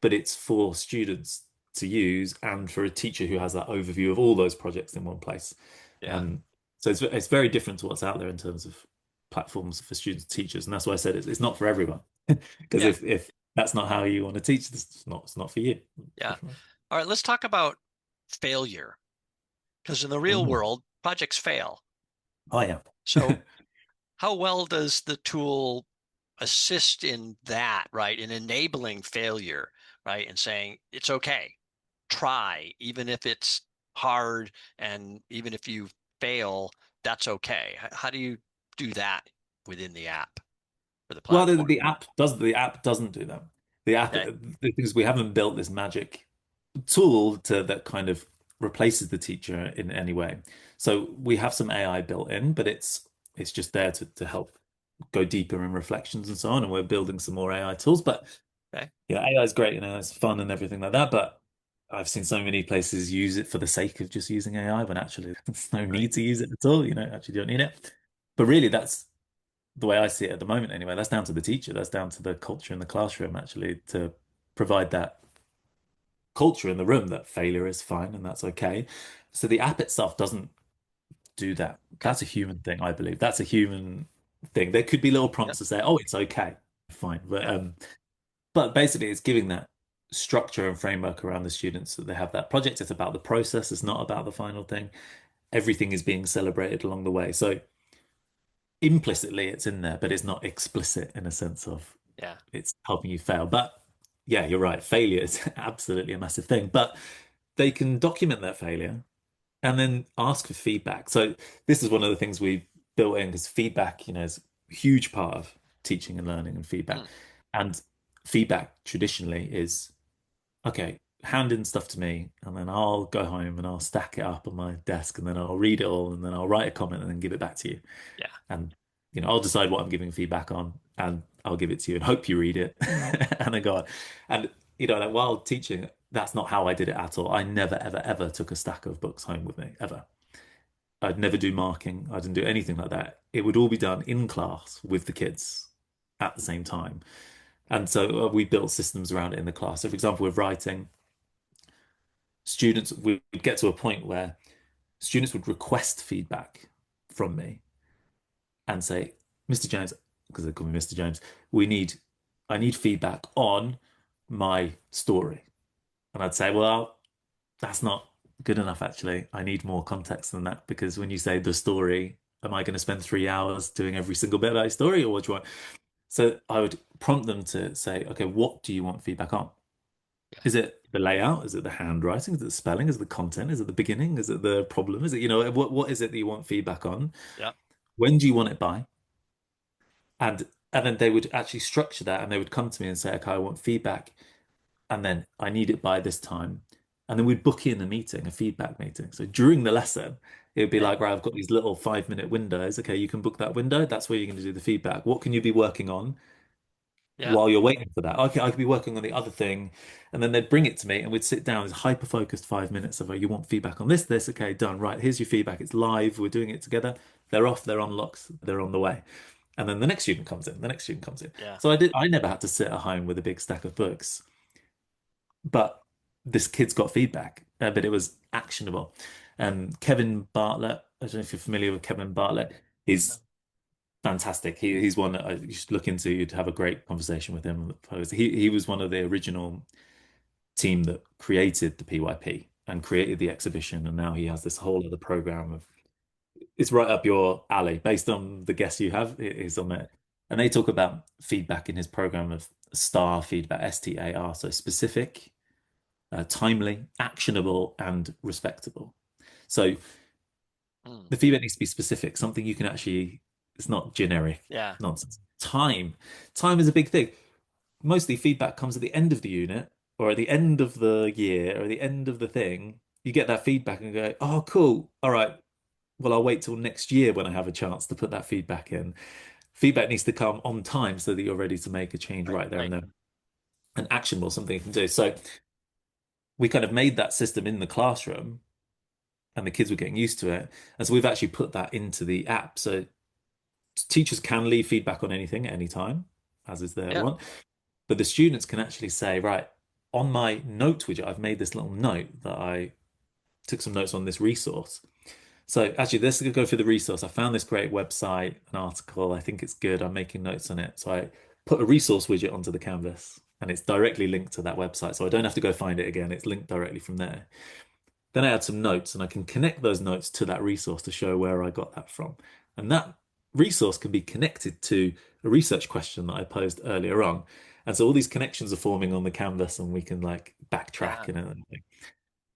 but it's for students to use and for a teacher who has that overview of all those projects in one place. Yeah. Um, so it's very different to what's out there in terms of platforms for students and teachers, and that's why I said it's not for everyone. Because Yeah. if that's not how you want to teach, it's not for you. Yeah. All right, let's talk about failure. Because in the real Ooh. world, projects fail. Oh yeah. So how well does the tool assist in that, right? In enabling failure, right? And saying it's okay, try, even if it's hard, and even if you fail, that's okay. How do you do that within the app or the Well, platform? the app doesn't do that. The app Okay. because we haven't built this magic tool that kind of replaces the teacher in any way. So we have some AI built in, but it's just there to help go deeper in reflections and so on. And we're building some more AI tools. But Okay. yeah, AI is great and it's fun and everything like that. But I've seen so many places use it for the sake of just using AI when actually there's no Right. need to use it at all. Actually don't need it. But really, that's the way I see it at the moment anyway. That's down to the teacher. That's down to the culture in the classroom actually to provide that culture in the room that failure is fine and that's okay. So the app itself doesn't do that. Okay. That's a human thing, I believe. That's a human thing. There could be little Yep. prompts to say, "Oh, it's okay, fine," Yeah. but basically, it's giving that structure and framework around the students that they have that project. It's about the process. It's not about the final thing. Everything is being celebrated along the way. So implicitly, it's in there, but it's not explicit in a sense of Yeah. it's helping you fail. But yeah, you're right. Failure is absolutely a massive thing. But they can document that failure and then ask for feedback. So this is one of the things we built in because feedback, is a huge part of teaching and learning and feedback. Mm. And feedback traditionally is, okay, hand in stuff to me, and then I'll go home and I'll stack it up on my desk, and then I'll read it all, and then I'll write a comment and then give it back to you. Yeah. And I'll decide what I'm giving feedback on, and I'll give it to you and hope you read it, and then go on. And like while teaching, that's not how I did it at all. I never, ever, ever took a stack of books home with me, ever. I'd never do marking. I didn't do anything like that. It would all be done in class with the kids at the same time. And so we built systems around it in the class. So, for example, with writing, students would get to a point where students would request feedback from me and say, Mr. James, because they call me Mr. James, I need feedback on my story. And I'd say, well, that's not good enough, actually. I need more context than that because when you say the story, am I going to spend 3 hours doing every single bit of that story or what do you want? So I would prompt them to say, okay, what do you want feedback on? Yeah. Is it the layout? Is it the handwriting? Is it the spelling? Is it the content? Is it the beginning? Is it the problem? Is it, what is it that you want feedback on? Yeah. When do you want it by? And then they would actually structure that and they would come to me and say, okay, I want feedback and then I need it by this time. And then we'd book in a meeting, a feedback meeting. So during the lesson, it would be Yeah. like, right, I've got these little 5-minute windows. Okay, you can book that window. That's where you're going to do the feedback. What can you be working on Yeah. while you're waiting for that? Okay, I could be working on the other thing. And then they'd bring it to me and we'd sit down. It's hyper-focused 5 minutes of, oh, you want feedback on this. Okay, done. Right, here's your feedback. It's live. We're doing it together. They're off. They're unlocked. They're on the way. And then the next student comes in. The next student comes in. Yeah. So I never had to sit at home with a big stack of books. But this kid's got feedback, but it was actionable. Kevin Bartlett, I don't know if you're familiar with Kevin Bartlett. He's fantastic. He's one that you should look into. You'd have a great conversation with him. He was one of the original team that created the PYP and created the exhibition, and now he has this whole other program of. It's right up your alley based on the guests you have. It is on it, and they talk about feedback in his program of STAR feedback, STAR, so specific, timely, actionable, and respectable. So the feedback needs to be specific, something you can actually, it's not generic Yeah. nonsense. Time is a big thing. Mostly feedback comes at the end of the unit or at the end of the year or at the end of the thing. You get that feedback and go, oh, cool. All right. Well, I'll wait till next year when I have a chance to put that feedback in. Feedback needs to come on time so that you're ready to make a change right there and then. And actionable, something you can do. So we kind of made that system in the classroom and the kids were getting used to it. And so we've actually put that into the app. So teachers can leave feedback on anything at any time, as is their Yeah. want. But the students can actually say, right, on my note widget, I've made this little note that I took some notes on this resource. So actually, let's go through the resource. I found this great website, an article. I think it's good. I'm making notes on it. So I put a resource widget onto the canvas and it's directly linked to that website. So I don't have to go find it again. It's linked directly from there. Then I add some notes and I can connect those notes to that resource to show where I got that from. And that resource can be connected to a research question that I posed earlier on. And so all these connections are forming on the canvas and we can like backtrack Yeah. and everything.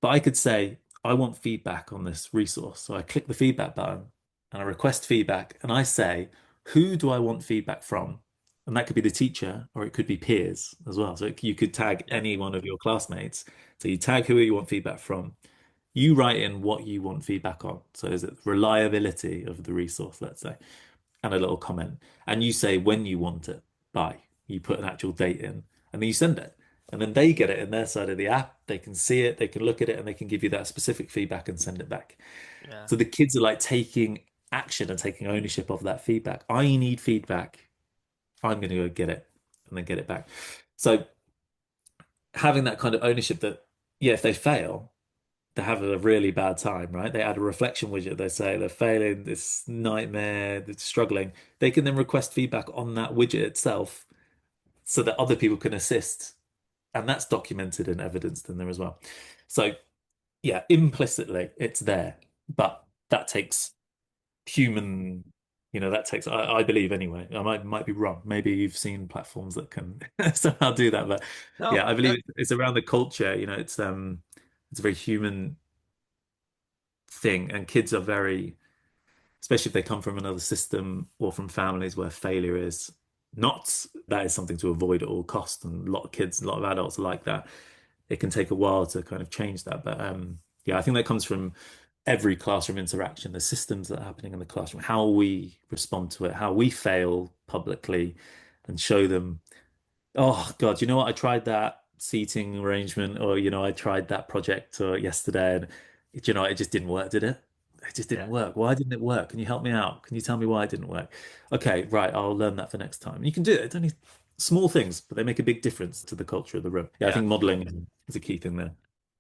But I could say, I want feedback on this resource. So I click the feedback button and I request feedback and I say, who do I want feedback from? And that could be the teacher or it could be peers as well. So you could tag Yeah. any one of your classmates. So you tag who you want feedback from. You write in what you want feedback on. So is it reliability of the resource, let's say, and a little comment. And you say when you want it by. You put an actual date in and then you send it. And then they get it in their side of the app. They can see it, they can look at it, and they can give you that specific feedback and send it back. Yeah. So the kids are like taking action and taking ownership of that feedback. I need feedback. I'm going to go get it and then get it back. So having that kind of ownership that, yeah, if they fail, they have a really bad time, right? They add a reflection widget. They say they're failing, this nightmare, they're struggling. They can then request feedback on that widget itself so that other people can assist. And that's documented and evidenced in there as well. So, yeah, implicitly it's there, but that takes human, that takes, I believe anyway. I might be wrong. Maybe you've seen platforms that can somehow do that, but No, yeah, I that, believe it's around the culture. It's a very human thing, and kids are very, especially if they come from another system or from families where failure is not, that is something to avoid at all costs. And a lot of kids, a lot of adults are like that. It can take a while to kind of change that. But yeah, I think that comes from every classroom interaction, the systems that are happening in the classroom, how we respond to it, how we fail publicly and show them, oh God, you know what? I tried that seating arrangement, or I tried that project yesterday, and it just didn't work, did it? It just didn't yeah. work. Why didn't it work? Can you help me out? Can you tell me why it didn't work? Okay, right, I'll learn that for next time. You can do it. It's only small things, but they make a big difference to the culture of the room. Yeah, I Yeah. think modeling is a key thing there.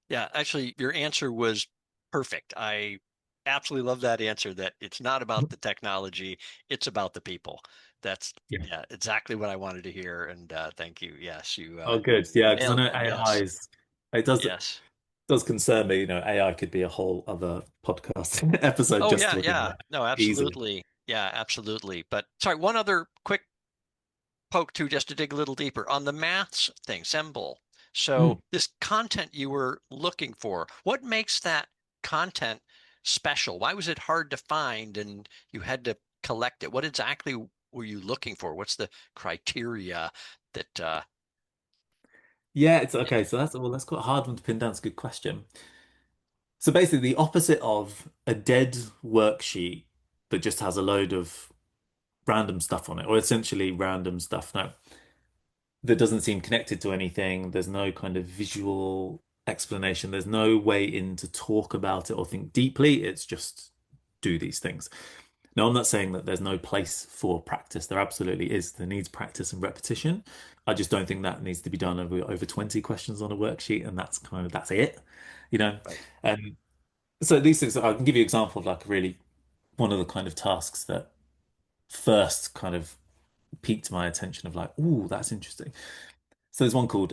Yeah. Actually, your answer was perfect. I absolutely love that answer that it's not about the technology, it's about the people. That's Yeah. yeah, exactly what I wanted to hear. And thank you. Yes, Oh, good. Yeah, because I nailed know it. AI Yes. is, it does Yes. concern me. AI could be a whole other podcast episode Oh just yeah, talking yeah. about No, easily. absolutely. Yeah, absolutely. But sorry, one other quick poke to just to dig a little deeper on the maths thing, symbol. Mm. So this content you were looking for, what makes that content special? Why was it hard to find and you had to collect it? What exactly were you looking for? What's the criteria that Yeah, it's okay. So that's quite a hard one to pin down. It's a good question. So basically, the opposite of a dead worksheet that just has a load of random stuff on it, or essentially random stuff. No, that doesn't seem connected to anything. There's no kind of visual explanation. There's no way in to talk about it or think deeply. It's just do these things. Now, I'm not saying that there's no place for practice. There absolutely is. There needs practice and repetition. I just don't think that needs to be done over 20 questions on a worksheet, and that's it, you know. right? Um, so these things, I can give you an example of like really one of the kind of tasks that first kind of piqued my attention of like, oh, that's interesting. So there's one called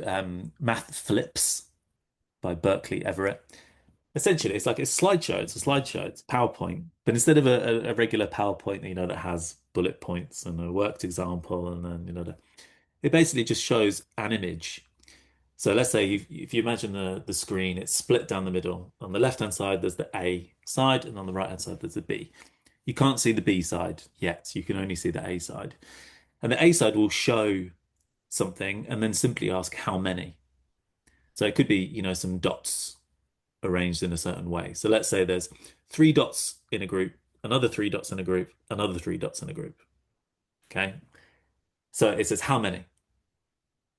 Math Flips by Berkeley Everett. Essentially, it's like a slideshow. It's a slideshow. It's PowerPoint, but instead of a regular PowerPoint, that has bullet points and a worked example, and then it basically just shows an image. So let's say if you imagine the screen, it's split down the middle. On the left-hand side, there's the A side, and on the right-hand side, there's the B. You can't see the B side yet. You can only see the A side. And the A side will show something and then simply ask how many. So it could be, some dots arranged in a certain way. So let's say there's three dots in a group, another three dots in a group, another three dots in a group. Okay. So it says how many?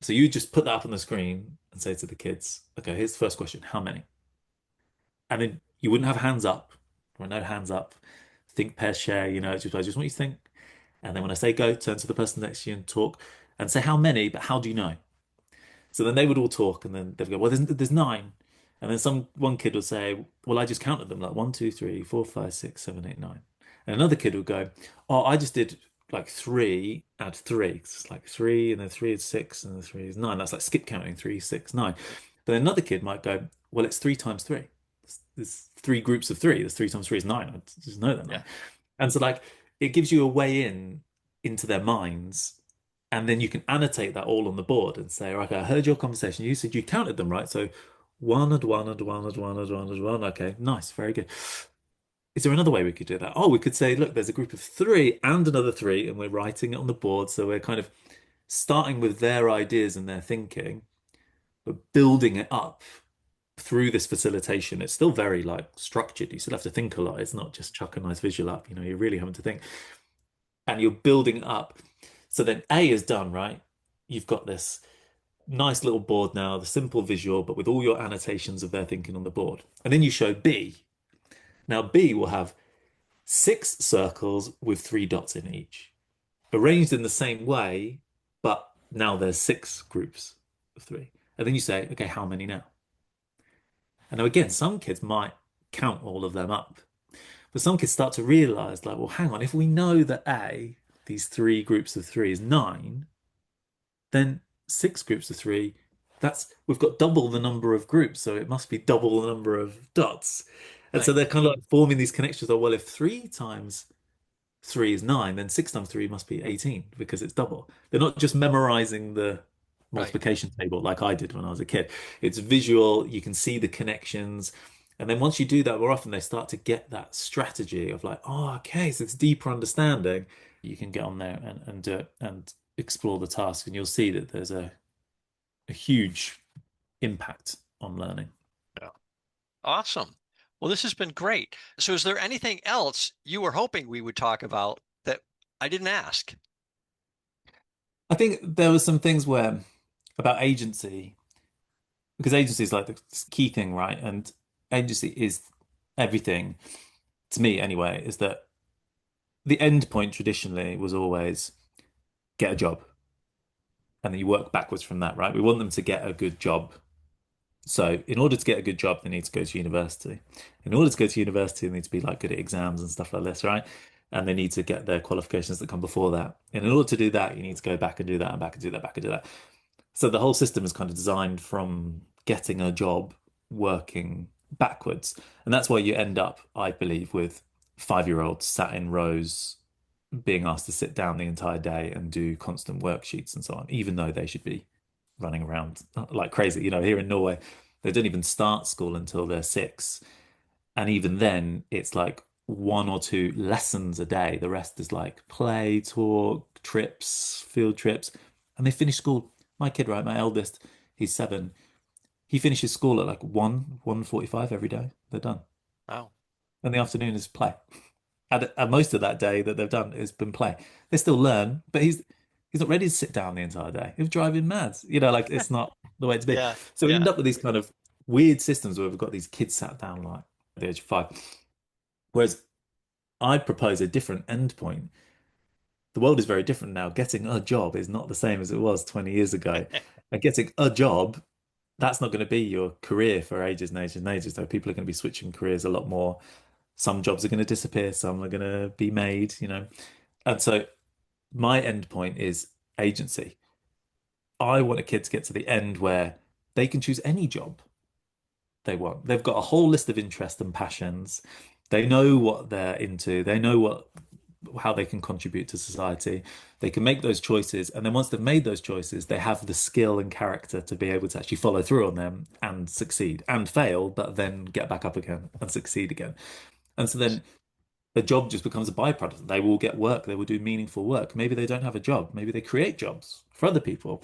So you just put that up on the screen and say to the kids, okay, here's the first question, how many? And then you wouldn't have hands up, or no hands up, think, pair, share, I just want you to think. And then when I say go, turn to the person next to you and talk and say how many, but how do you know? So then they would all talk and then they'd go, well, there's nine. And then one kid would say, well, I just counted them like one, two, three, four, five, six, seven, eight, nine. And another kid would go, oh, I just did like three, add three. It's like three, and then three is six, and then three is nine. That's like skip counting, three, six, nine. But then another kid might go, well, it's three times three. There's three groups of three. There's three times three is nine. I just know that now. Yeah. And so like it gives you a way into their minds. And then you can annotate that all on the board and say, okay, I heard your conversation. You said you counted them, right? So one and one and one and one and one and one. Okay, nice, very good. Is there another way we could do that? Oh, we could say, look, there's a group of three and another three, and we're writing it on the board. So we're kind of starting with their ideas and their thinking, but building it up through this facilitation. It's still very like structured. You still have to think a lot. It's not just chuck a nice visual up. You're really having to think. And you're building it up. So then A is done, right? You've got this nice little board now, the simple visual, but with all your annotations of their thinking on the board. And then you show B. Now B will have 6 circles with 3 dots in each, arranged in the same way, but now there's 6 groups of 3. And then you say, okay, how many now? And now again, some kids might count all of them up, but some kids start to realize like, well, hang on, if we know that A, these 3 groups of 3 is 9, then 6 groups of 3, we've got double the number of groups, so it must be double the number of dots. And Right. so they're kind of like forming these connections of, well, if 3 times 3 is 9, then 6 times 3 must be 18 because it's double. They're not just memorizing the Right. multiplication table like I did when I was a kid. It's visual, you can see the connections. And then once you do that more often, they start to get that strategy of like, oh, okay, so it's deeper understanding. You can get on there and do it and explore the task, and you'll see that there's a huge impact on learning. Yeah. Awesome. Well, this has been great. So is there anything else you were hoping we would talk about that I didn't ask? I think there were some things about agency, because agency is like the key thing, right? And agency is everything to me anyway, is that the end point traditionally was always get a job. And then you work backwards from that, right? We want them to get a good job. So in order to get a good job, they need to go to university. In order to go to university, they need to be like good at exams and stuff like this, right? And they need to get their qualifications that come before that. And in order to do that, you need to go back and do that and back and do that, back and do that. So the whole system is kind of designed from getting a job working backwards. And that's why you end up, I believe, with 5-year-olds sat in rows being asked to sit down the entire day and do constant worksheets and so on, even though they should be running around like crazy. Here in Norway, they don't even start school until they're 6. And even then, it's like 1 or 2 lessons a day. The rest is like play, talk, trips, field trips. And they finish school. My kid, right, my eldest, he's 7. He finishes school at like 1:45 every day. They're done. Wow. And the afternoon is play. And most of that day that they've done has been play. They still learn, but he's not ready to sit down the entire day. He'll drive him mad. Like it's not the way to be. Yeah. So we Yeah. end up with these kind of weird systems where we've got these kids sat down like at the age of 5. Whereas I propose a different endpoint. The world is very different now. Getting a job is not the same as it was 20 years ago. And getting a job, that's not going to be your career for ages and ages and ages. So people are going to be switching careers a lot more. Some jobs are going to disappear, some are going to be made. And so my end point is agency. I want a kid to get to the end where they can choose any job they want. They've got a whole list of interests and passions. They know what they're into. They know how they can contribute to society. They can make those choices. And then once they've made those choices, they have the skill and character to be able to actually follow through on them and succeed and fail, but then get back up again and succeed again. And so then the job just becomes a byproduct. They will get work. They will do meaningful work. Maybe they don't have a job. Maybe they create jobs for other people.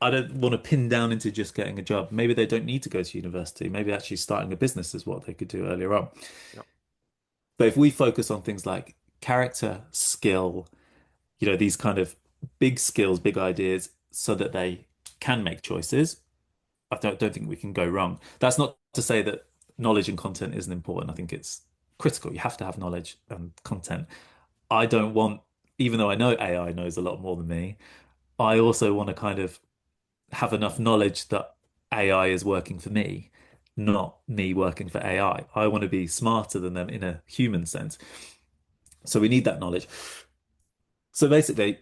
I don't want to pin down into just getting a job. Maybe they don't need to go to university. Maybe actually starting a business is what they could do earlier on. Yep. But if we focus on things like character, skill, these kind of big skills, big ideas, so that they can make choices, I don't think we can go wrong. That's not to say that knowledge and content isn't important. I think it's critical. You have to have knowledge and content. I don't want, even though I know AI knows a lot more than me, I also want to kind of have enough knowledge that AI is working for me, not me working for AI. I want to be smarter than them in a human sense. So we need that knowledge. So basically,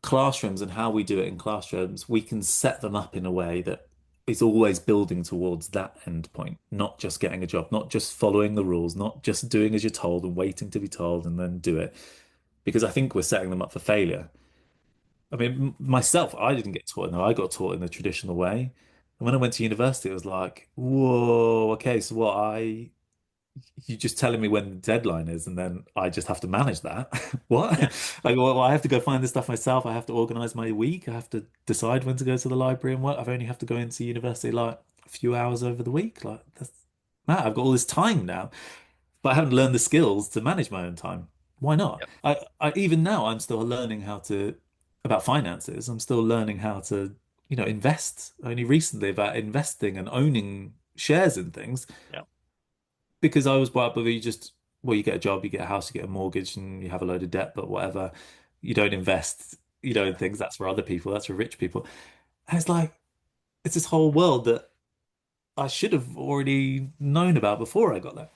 classrooms and how we do it in classrooms, we can set them up in a way that is always building towards that end point, not just getting a job, not just following the rules, not just doing as you're told and waiting to be told and then do it. Because I think we're setting them up for failure. I mean, myself, I didn't get taught in there. I got taught in the traditional way. And when I went to university, it was like, whoa, okay, so what you just telling me when the deadline is, and then I just have to manage that. What? Yeah. Like, well, I have to go find this stuff myself. I have to organize my week. I have to decide when to go to the library and what. I've only have to go into university like a few hours over the week. Like, that's man, I've got all this time now, but I haven't learned the skills to manage my own time. Why not? Yep. I even now I'm still learning how to about finances. I'm still learning how to, invest. Only recently about investing and owning shares in things Yep. because I was brought up with you just, well, you get a job, you get a house, you get a mortgage, and you have a load of debt, but whatever. You don't invest, in things. That's for other people. That's for rich people. And it's like, it's this whole world that I should have already known about before I got there.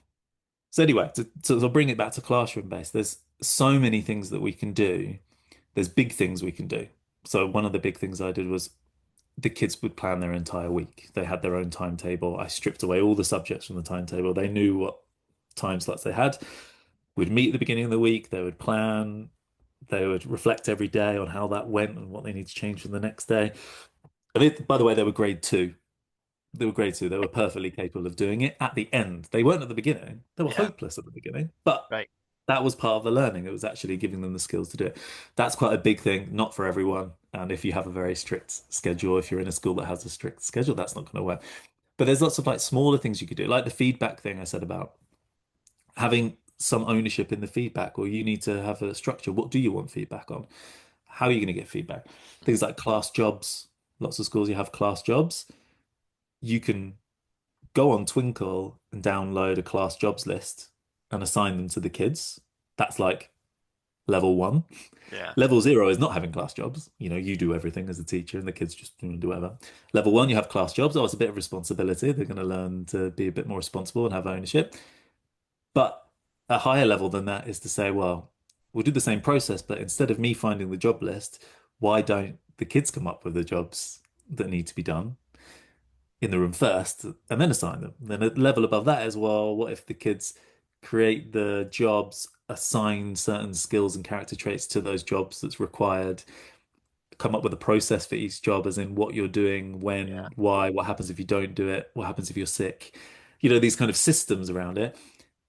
So anyway, to bring it back to classroom based, there's so many things that we can do. There's big things we can do. So one of the big things I did was the kids would plan their entire week. They had their own timetable. I stripped away all the subjects from the timetable. They knew what time slots they had. We'd meet at the beginning of the week. They would plan. They would reflect every day on how that went and what they need to change for the next day. And by the way, they were grade two. They were grade two. They were perfectly capable of doing it at the end. They weren't at the beginning. They were Yeah. hopeless at the beginning, but Right. that was part of the learning. It was actually giving them the skills to do it. That's quite a big thing, not for everyone. And if you have a very strict schedule, if you're in a school that has a strict schedule, that's not going to work. But there's lots of like smaller things you could do, like the feedback thing I said about having some ownership in the feedback, or you need to have a structure. What do you want feedback on? How are you going to get feedback? Things like class jobs. Lots of schools you have class jobs. You can go on Twinkle and download a class jobs list and assign them to the kids. That's like level one. Yeah. Level zero is not having class jobs. You do everything as a teacher and the kids just do whatever. Level one, you have class jobs. Oh, it's a bit of responsibility. They're going to learn to be a bit more responsible and have ownership. But a higher level than that is to say, well, we'll do the same process, but instead of me finding the job list, why don't the kids come up with the jobs that need to be done in the room first and then assign them? Then a level above that as well, what if the kids create the jobs, assign certain skills and character traits to those jobs that's required, come up with a process for each job, as in what you're doing, Yeah. when, why, what happens if you don't do it, what happens if you're sick, these kind of systems around it,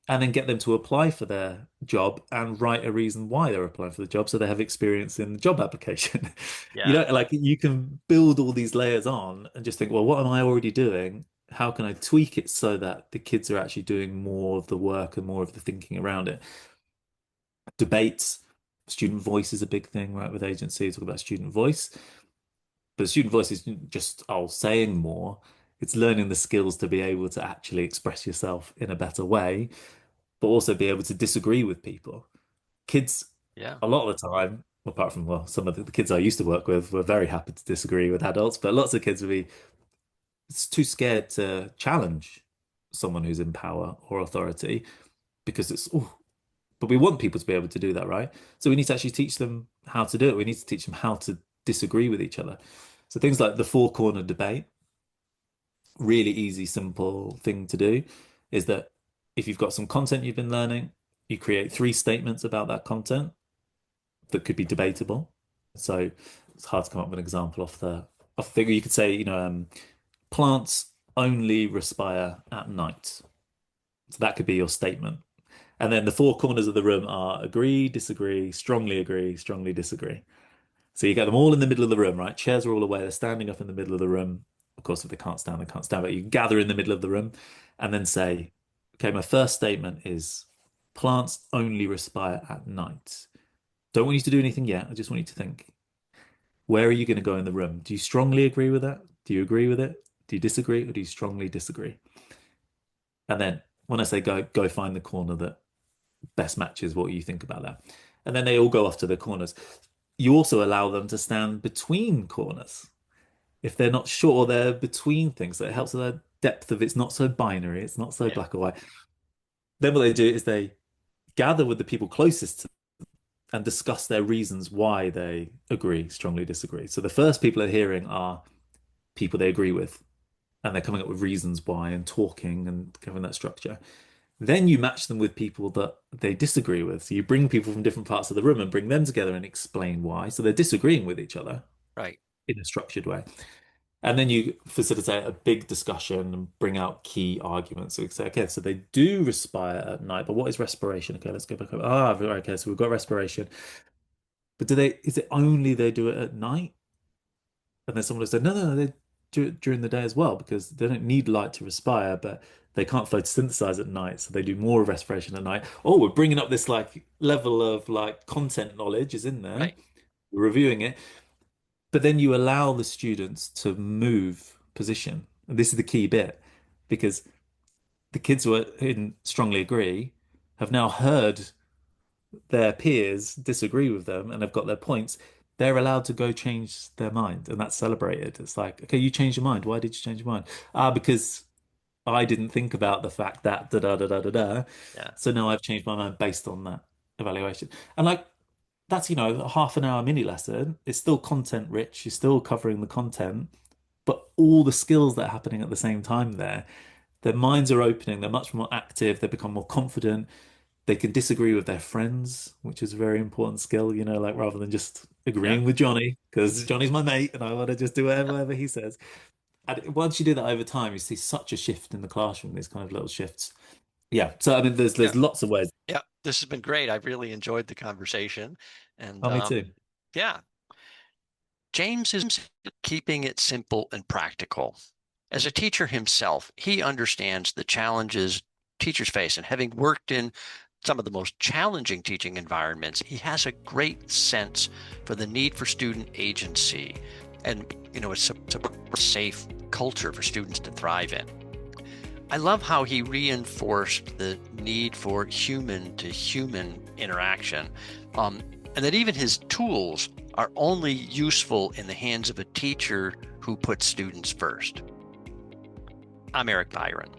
and then get them to apply for their job and write a reason why they're applying for the job so they have experience in the job application. Yeah. Like you can build all these layers on and just think, well, what am I already doing? How can I tweak it so that the kids are actually doing more of the work and more of the thinking around it? Debates, student voice is a big thing, right? With agency, talk about student voice. But student voice is just, saying more. It's learning the skills to be able to actually express yourself in a better way, but also be able to disagree with people. Kids, Yeah. a lot of the time, apart from, well, some of the kids I used to work with were very happy to disagree with adults, but lots of kids would be too scared to challenge someone who's in power or authority because it's, oh, but we want people to be able to do that, right? So we need to actually teach them how to do it. We need to teach them how to disagree with each other. So things like the four corner debate, really easy, simple thing to do is that if you've got some content you've been learning, you create three statements about that content that could be debatable. So it's hard to come up with an example off the thing. You could say, plants only respire at night. So that could be your statement. And then the four corners of the room are agree, disagree, strongly disagree. So you get them all in the middle of the room, right? Chairs are all away. They're standing up in the middle of the room. Of course, if they can't stand, they can't stand. But you gather in the middle of the room and then say, okay, my first statement is plants only respire at night. Don't want you to do anything yet. I just want you to think, where are you going to go in the room? Do you strongly agree with that? Do you agree with it? Do you disagree or do you strongly disagree? And then when I say go find the corner that best matches what you think about that. And then they all go off to their corners. You also allow them to stand between corners. If they're not sure, they're between things. So it helps with the depth of it's not so binary, it's not so Yeah. black or white. Then what they do is they gather with the people closest to them and discuss their reasons why they agree, strongly disagree. So the first people they're hearing are people they agree with, and they're coming up with reasons why and talking and giving that structure. Then you match them with people that they disagree with. So you bring people from different parts of the room and bring them together and explain why. So they're disagreeing with each other Right. in a structured way. And then you facilitate a big discussion and bring out key arguments. So you say, okay, so they do respire at night, but what is respiration? Okay, let's go back up. Okay, so we've got respiration. But is it only they do it at night? And then someone will say, no, they do it during the day as well, because they don't need light to respire, but they can't photosynthesize at night, so they do more respiration at night. Oh, we're bringing up this like level of like content knowledge is in there. Right. We're reviewing it. But then you allow the students to move position. And this is the key bit, because the kids who strongly agree have now heard their peers disagree with them and have got their points. They're allowed to go change their mind, and that's celebrated. It's like, okay, you changed your mind. Why did you change your mind? Because I didn't think about the fact that da da da da da da. Yeah. So now I've changed my mind based on that evaluation. And like that's, a half an hour mini lesson. It's still content rich. You're still covering the content, but all the skills that are happening at the same time there, their minds are opening. They're much more active. They become more confident. They can disagree with their friends, which is a very important skill, like rather than just agreeing with Johnny, because Johnny's my mate and I want to just do whatever he says. And once you do that over time, you see such a shift in the classroom, these kind of little shifts. Yeah. So, I mean, there's lots of ways. Yeah, this has been great. I've really enjoyed the conversation. And Me too. yeah, James is keeping it simple and practical. As a teacher himself, he understands the challenges teachers face, and having worked in some of the most challenging teaching environments, he has a great sense for the need for student agency. And, it's a safe culture for students to thrive in. I love how he reinforced the need for human to human interaction, and that even his tools are only useful in the hands of a teacher who puts students first. I'm Eric Byron.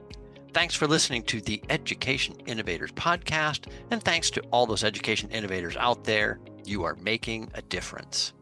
Thanks for listening to the Education Innovators Podcast, and thanks to all those education innovators out there. You are making a difference.